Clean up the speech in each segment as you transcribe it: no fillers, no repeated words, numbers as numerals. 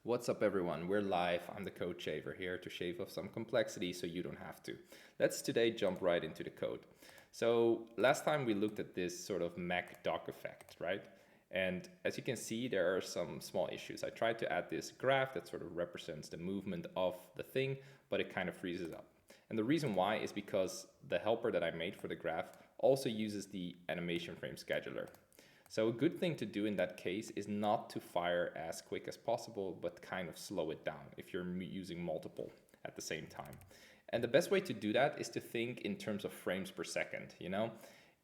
What's up everyone, we're live. I'm the code shaver here to shave off some complexity so you don't have to. Let's today jump right into the code. So last time we looked at this sort of Mac dock effect, right? And as you can see, there are some small issues. I tried to add this graph that sort of represents the movement of the thing, but it kind of freezes up. And the reason why is because the helper that I made for the graph also uses the animationFrameScheduler. So a good thing to do in that case is not to fire as quick as possible, but kind of slow it down if you're using multiple at the same time. And the best way to do that is to think in terms of frames per second, you know?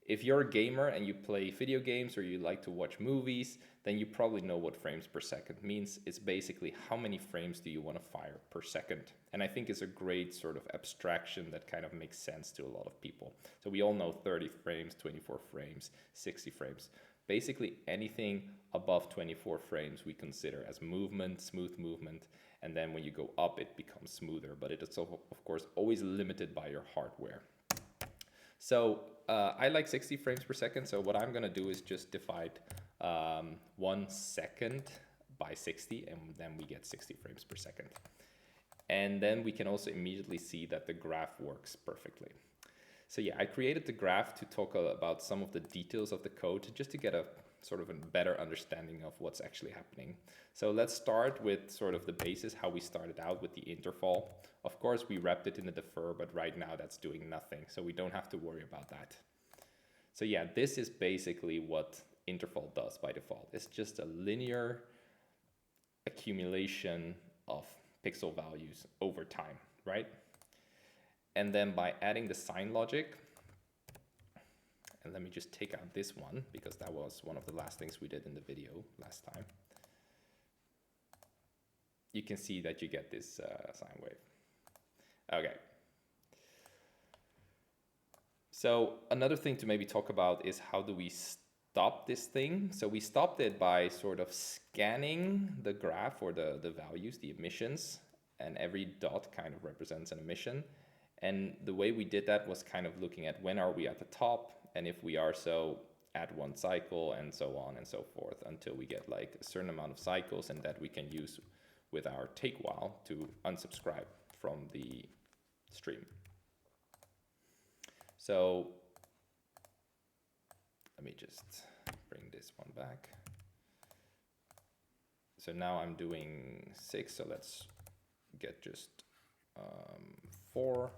If you're a gamer and you play video games or you like to watch movies, then you probably know what frames per second means. It's basically how many frames do you want to fire per second. And I think it's a great sort of abstraction that kind of makes sense to a lot of people. So we all know 30 frames, 24 frames, 60 frames. Basically anything above 24 frames we consider as movement, smooth movement, and then when you go up it becomes smoother, but it is of course always limited by your hardware. So I like 60 frames per second, so what I'm gonna do is just divide 1 second by 60 and then we get 60 frames per second. And then we can also immediately see that the graph works perfectly. So yeah, I created the graph to talk about some of the details of the code just to get a sort of a better understanding of what's actually happening. So let's start with sort of the basis, how we started out with the interval. Of course, we wrapped it in the defer, but right now that's doing nothing, so we don't have to worry about that. So yeah, this is basically what interval does by default. It's just a linear accumulation of pixel values over time, right? And then by adding the sign logic, and let me just take out this one because that was one of the last things we did in the video last time. You can see that you get this sine wave. Okay. So another thing to maybe talk about is how do we stop this thing? So we stopped it by sort of scanning the graph or the values, the emissions, and every dot kind of represents an emission. And the way we did that was kind of looking at when are we at the top, and if we are so at 1 cycle, and so on and so forth until we get like a certain amount of cycles, and that we can use with our take while to unsubscribe from the stream. So let me just bring this one back. So now I'm doing 6, so let's get just 4.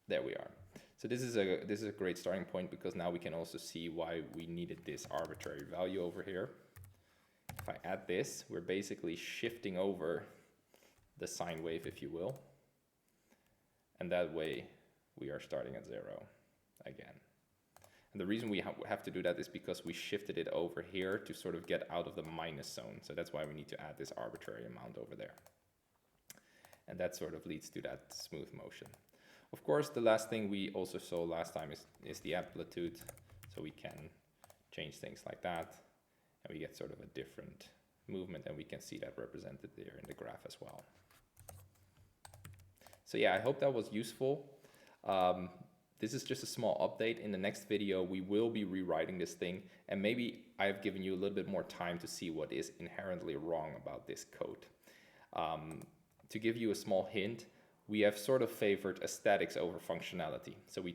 There we are. So this is a great starting point because now we can also see why we needed this arbitrary value over here. If I add this, we're basically shifting over the sine wave, if you will. And that way we are starting at 0 again. And the reason we have to do that is because we shifted it over here to sort of get out of the minus zone. So that's why we need to add this arbitrary amount over there. And that sort of leads to that smooth motion. Of course, the last thing we also saw last time is the amplitude. So we can change things like that, and we get sort of a different movement, and we can see that represented there in the graph as well. So yeah, I hope that was useful. This is just a small update. In the next video, we will be rewriting this thing, and maybe I've given you a little bit more time to see what is inherently wrong about this code. To give you a small hint, we have sort of favored aesthetics over functionality. So we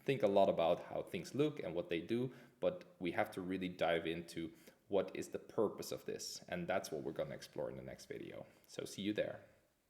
think a lot about how things look and what they do, but we have to really dive into what is the purpose of this. And that's what we're going to explore in the next video. So see you there.